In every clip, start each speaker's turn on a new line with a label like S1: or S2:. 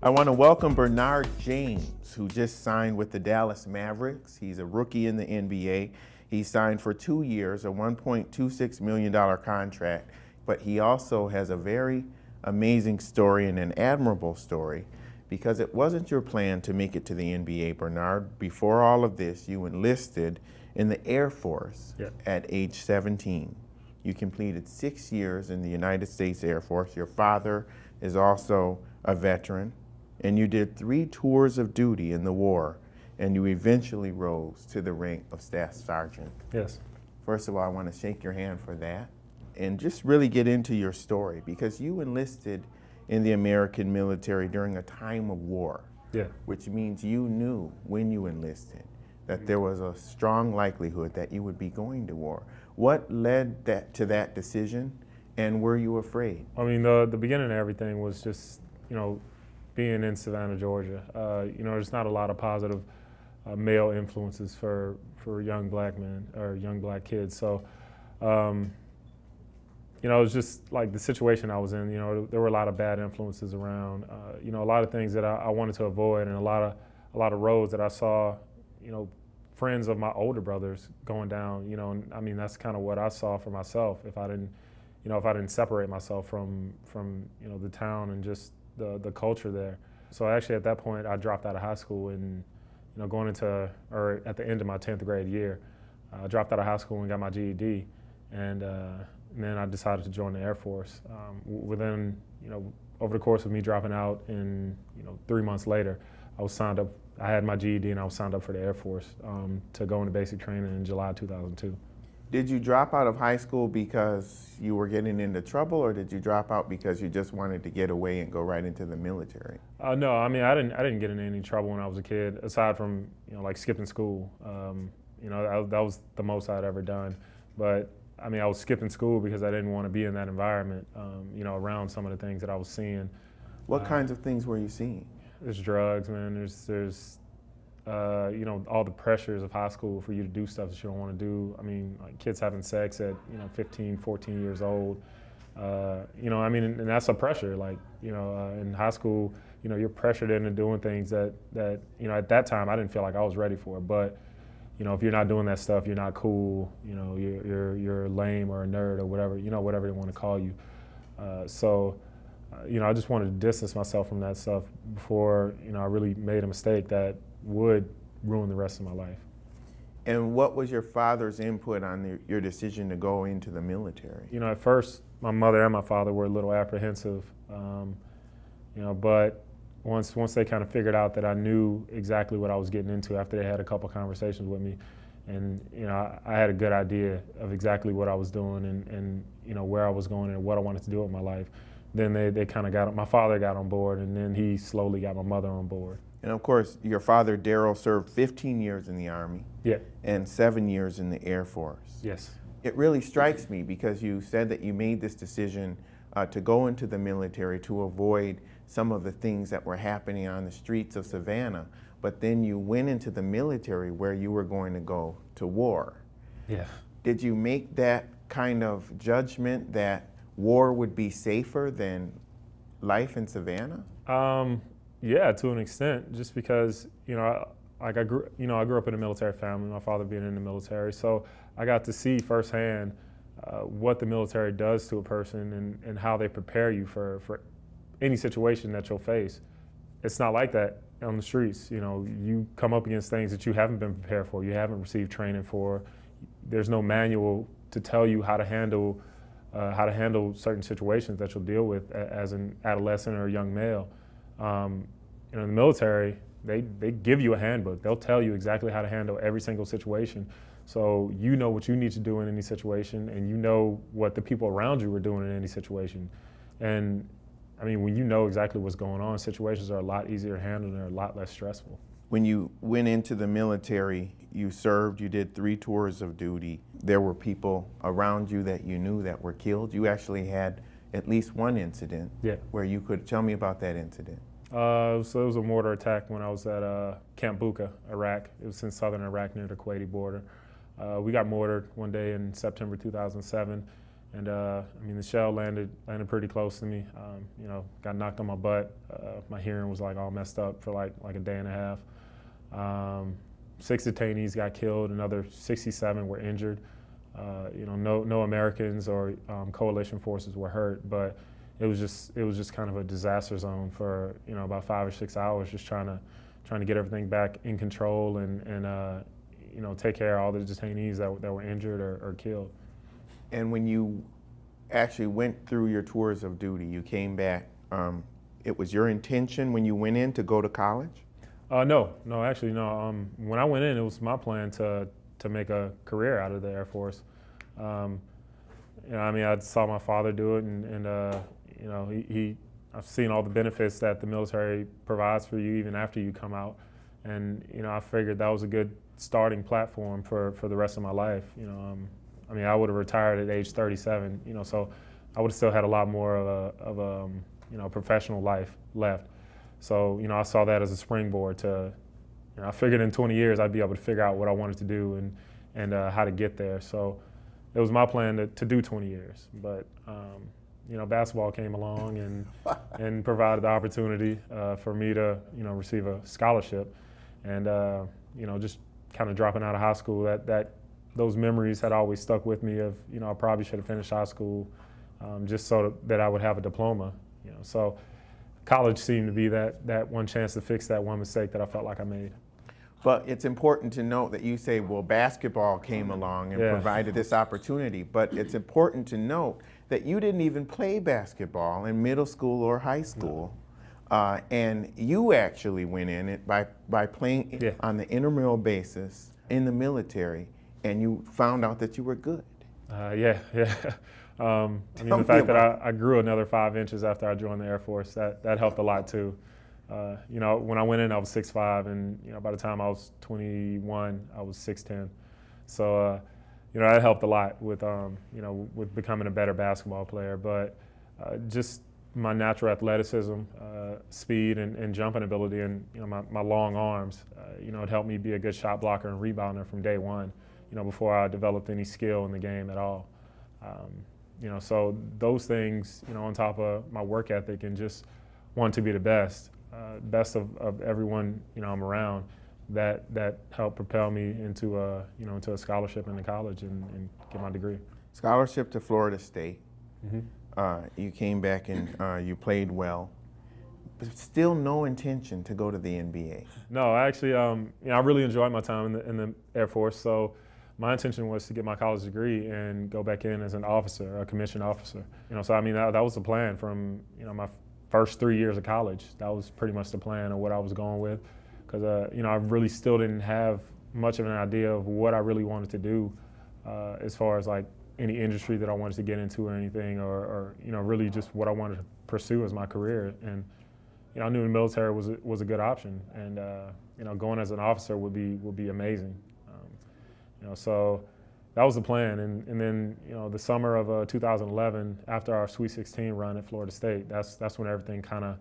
S1: I want to welcome Bernard James, who just signed with the Dallas Mavericks. He's a rookie in the NBA. He signed for 2 years, a $1.26 million contract, but he also has a very amazing story and an admirable story because it wasn't your plan to make it to the NBA, Bernard. Before all of this, you enlisted in the Air Force at age 17. You completed 6 years in the United States Air Force. Your father is also a veteran. And you did 3 tours of duty in the war, and you eventually rose to the rank of Staff Sergeant.
S2: Yes.
S1: First of all, I want to shake your hand for that, and just really get into your story, because you enlisted in the American military during a time of war, which means you knew when you enlisted that there was a strong likelihood that you would be going to war. What led to that decision, and were you afraid?
S2: I mean, the beginning of everything was just, being in Savannah, Georgia. There's not a lot of positive male influences for young black men or young black kids. So, it was just like the situation I was in. There were a lot of bad influences around. A lot of things that I wanted to avoid, and a lot of roads that I saw. Friends of my older brothers going down. And I mean, that's kind of what I saw for myself. If I didn't separate myself from the town and just the culture there. So actually at that point I dropped out of high school, and going into, or at the end of my 10th grade year, I dropped out of high school and got my GED, and then I decided to join the Air Force. Within, over the course of me dropping out, and 3 months later, I was signed up. I had my GED and I was signed up for the Air Force to go into basic training in July 2002.
S1: Did you drop out of high school because you were getting into trouble, or did you drop out because you just wanted to get away and go right into the military?
S2: No, I mean, I didn't get in any trouble when I was a kid, aside from like skipping school. That was the most I'd ever done. But I mean, I was skipping school because I didn't want to be in that environment. Around some of the things that I was seeing.
S1: What kinds of things were you seeing?
S2: There's drugs, man. There's all the pressures of high school for you to do stuff that you don't want to do. I mean, like kids having sex at 15, 14 years old. I mean, and that's a pressure. Like, in high school, you're pressured into doing things that at that time I didn't feel like I was ready for. But if you're not doing that stuff, you're not cool. You're lame or a nerd or whatever. Whatever they want to call you. I just wanted to distance myself from that stuff before I really made a mistake that would ruin the rest of my life.
S1: And what was your father's input on your decision to go into the military?
S2: At first, my mother and my father were a little apprehensive, but once they kind of figured out that I knew exactly what I was getting into after they had a couple conversations with me, and I had a good idea of exactly what I was doing and where I was going and what I wanted to do with my life, then they kind of my father got on board, and then he slowly got my mother on board.
S1: And of course, your father, Daryl, served 15 years in the Army and 7 years in the Air Force.
S2: Yes.
S1: It really strikes me because you said that you made this decision to go into the military to avoid some of the things that were happening on the streets of Savannah, but then you went into the military where you were going to go to war.
S2: Yeah.
S1: Did you make that kind of judgment that war would be safer than life in Savannah?
S2: Yeah, to an extent, just because I grew up in a military family, my father being in the military, so I got to see firsthand what the military does to a person and how they prepare you for any situation that you'll face. It's not like that on the streets. You come up against things that you haven't been prepared for, you haven't received training for. There's no manual to tell you how to handle certain situations that you'll deal with as an adolescent or a young male. In the military, they give you a handbook. They'll tell you exactly how to handle every single situation. So you know what you need to do in any situation, and you know what the people around you are doing in any situation. And I mean, when you know exactly what's going on, situations are a lot easier to handle and they're a lot less stressful.
S1: When you went into the military, you served, you did 3 tours of duty. There were people around you that you knew that were killed. You actually had at least one incident where you could tell me about that incident.
S2: So it was a mortar attack when I was at Camp Bucca, Iraq. It was in southern Iraq near the Kuwaiti border. We got mortared one day in September 2007, And I mean, the shell landed pretty close to me. You know, got knocked on my butt. My hearing was like all messed up for like a day and a half. 6 detainees got killed. Another 67 were injured. You know, no Americans or coalition forces were hurt, but it was just kind of a disaster zone for, you know, about 5 or 6 hours, just trying to get everything back in control and you know, take care of all the detainees that were injured or killed.
S1: And when you actually went through your tours of duty, you came back, it was your intention when you went in to go to college?
S2: No, actually, no. When I went in, it was my plan to make a career out of the Air Force. You know, I mean, I saw my father do it, and you know, I've seen all the benefits that the military provides for you even after you come out, and you know, I figured that was a good starting platform for the rest of my life. You know, I mean, I would have retired at age 37. You know, so I would have still had a lot more of a you know, professional life left. So, you know, I saw that as a springboard to, you know, I figured in 20 years I'd be able to figure out what I wanted to do and how to get there. So it was my plan to do 20 years. But, you know, basketball came along and provided the opportunity for me to, you know, receive a scholarship. And, you know, just kind of dropping out of high school, those memories had always stuck with me of, you know, I probably should have finished high school just so that I would have a diploma, you know. So college seemed to be that one chance to fix that one mistake that I felt like I made.
S1: But it's important to note that you say, well, basketball came along and provided this opportunity, but it's important to note that you didn't even play basketball in middle school or high school. No. And you actually went in it by playing on the intramural basis in the military, and you found out that you were good. I mean,
S2: the fact that I grew another 5 inches after I joined the Air Force, that helped a lot too. You know, when I went in, I was 6'5", and you know, by the time I was 21, I was 6'10". So, you know, that helped a lot with, you know, with becoming a better basketball player. But just my natural athleticism, speed, and jumping ability, and you know, my long arms, you know, it helped me be a good shot blocker and rebounder from day one. You know, before I developed any skill in the game at all. You know, so those things, you know, on top of my work ethic and just want to be the best of everyone, you know, I'm around, that helped propel me into you know, into a scholarship in the college and get my degree.
S1: Scholarship to Florida State.
S2: Mm-hmm.
S1: You came back and you played well, but still no intention to go to the NBA.
S2: No, actually, you know, I really enjoyed my time in the Air Force, so my intention was to get my college degree and go back in as an officer, a commissioned officer. You know, so I mean, that was the plan from, you know, my first 3 years of college. That was pretty much the plan of what I was going with, because you know, I really still didn't have much of an idea of what I really wanted to do as far as like any industry that I wanted to get into or anything, or you know, really just what I wanted to pursue as my career. And you know, I knew the military was a good option, and you know, going as an officer would be amazing. You know, so that was the plan, and then you know, the summer of 2011, after our Sweet 16 run at Florida State, that's when everything kind of,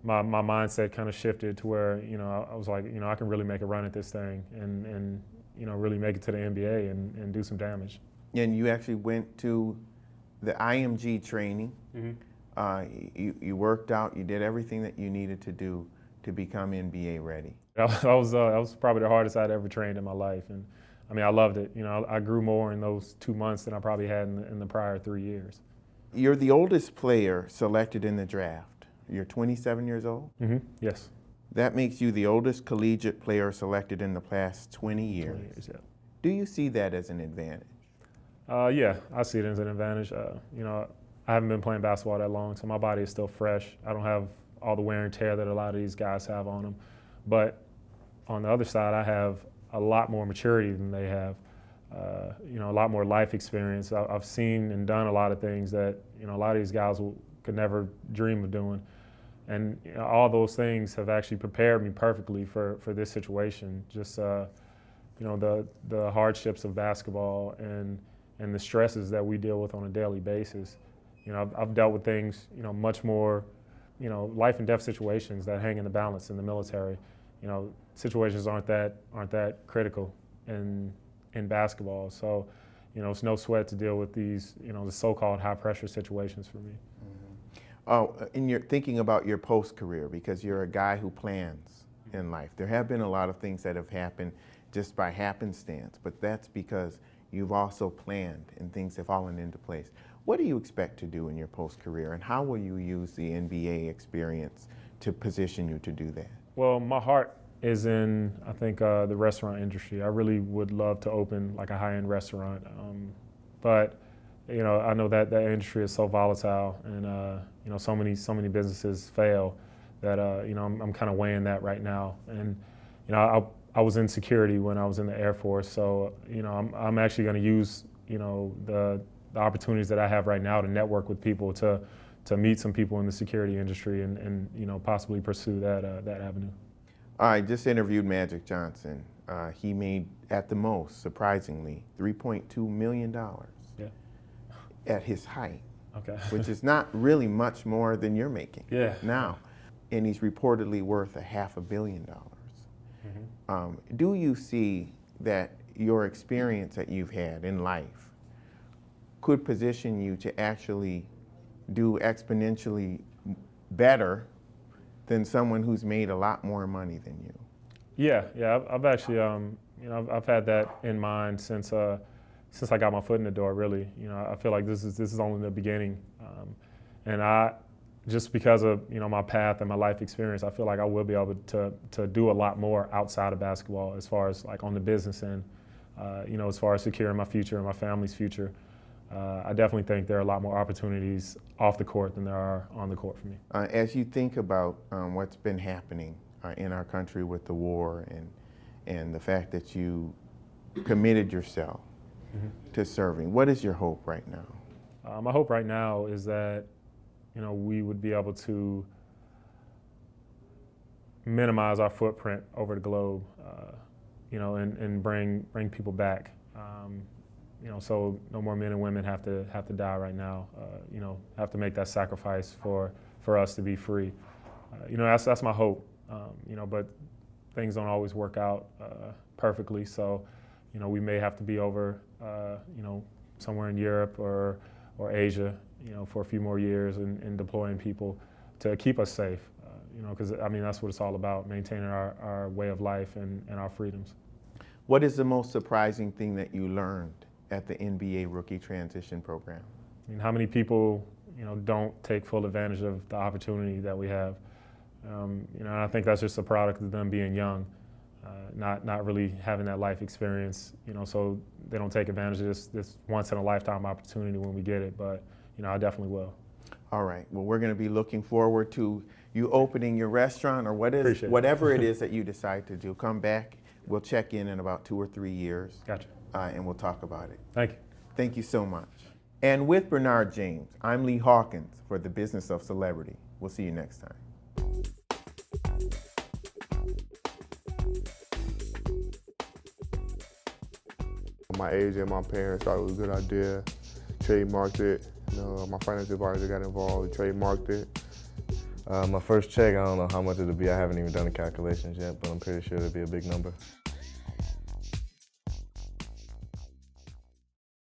S2: my mindset kind of shifted to where, you know, I was like, you know, I can really make a run at this thing and you know, really make it to the NBA and do some damage.
S1: And you actually went to the IMG training.
S2: Mm-hmm.
S1: You worked out, you did everything that you needed to do to become NBA ready.
S2: That was probably the hardest I'd ever trained in my life, and I mean, I loved it. You know, I grew more in those 2 months than I probably had in the prior 3 years.
S1: You're the oldest player selected in the draft. You're 27 years old?
S2: Mm-hmm. Yes.
S1: That makes you the oldest collegiate player selected in the past 20 years.
S2: 20 years, yeah.
S1: Do you see that as an advantage?
S2: Yeah, I see it as an advantage. You know, I haven't been playing basketball that long, so my body is still fresh. I don't have all the wear and tear that a lot of these guys have on them. But on the other side, I have a lot more maturity than they have, you know, a lot more life experience. I've seen and done a lot of things that, you know, a lot of these guys could never dream of doing. And you know, all those things have actually prepared me perfectly for this situation. Just, you know, the hardships of basketball and the stresses that we deal with on a daily basis. You know, I've dealt with things, you know, much more, you know, life and death situations that hang in the balance in the military. You know, situations aren't that critical in basketball. So, it's no sweat to deal with these, the so-called high-pressure situations for me.
S1: Oh, and you're thinking about your post-career because you're a guy who plans in life. There have been a lot of things that have happened just by happenstance, but that's because you've also planned and things have fallen into place. What do you expect to do in your post-career, and how will you use the NBA experience to position you to do that?
S2: Well, my heart is in, I think, the restaurant industry. I really would love to open like a high-end restaurant, but I know that that industry is so volatile, and so many businesses fail that I'm kind of weighing that right now. And I was in security when I was in the Air Force, so I'm actually going to use the opportunities that I have right now to network with people, to meet some people in the security industry, and possibly pursue that avenue.
S1: I just interviewed Magic Johnson. He made, at the most, surprisingly, $3.2 million at his height, which is not really much more than you're making now. And he's reportedly worth $500 million. Do you see that your experience that you've had in life could position you to actually do exponentially better than someone who's made a lot more money than you?
S2: Yeah, I've actually, I've had that in mind since I got my foot in the door. Really, I feel like this is only the beginning, and just because of my path and my life experience, I feel like I will be able to do a lot more outside of basketball, as far as like on the business end, as far as securing my future and my family's future. I definitely think there are a lot more opportunities off the court than there are on the court for me.
S1: As you think about what's been happening in our country with the war and the fact that you committed yourself to serving, what is your hope right now?
S2: My hope right now is that we would be able to minimize our footprint over the globe, and bring people back. So no more men and women have to die right now. Have to make that sacrifice for us to be free. That's my hope. But things don't always work out perfectly. So, we may have to be over, somewhere in Europe or Asia, for a few more years and deploying people to keep us safe. Because that's what it's all about: maintaining our way of life and our freedoms.
S1: What is the most surprising thing that you learned at the NBA Rookie Transition Program?
S2: How many people, don't take full advantage of the opportunity that we have? I think that's just a product of them being young, not really having that life experience, so they don't take advantage of this once in a lifetime opportunity when we get it. But, I definitely will.
S1: All right. Well, we're going to be looking forward to you opening your restaurant or whatever it is that you decide to do. Come back. We'll check in about 2 or 3 years.
S2: Gotcha.
S1: And we'll talk about it.
S2: Thank you.
S1: Thank you so much. And with Bernard James, I'm Lee Hawkins for The Business of Celebrity. We'll see you next time.
S3: My age and my parents thought it was a good idea. Trademarked it. My financial advisor got involved. Trademarked it.
S4: My first check, I don't know how much it'll be. I haven't even done the calculations yet, but I'm pretty sure it'll be a big number.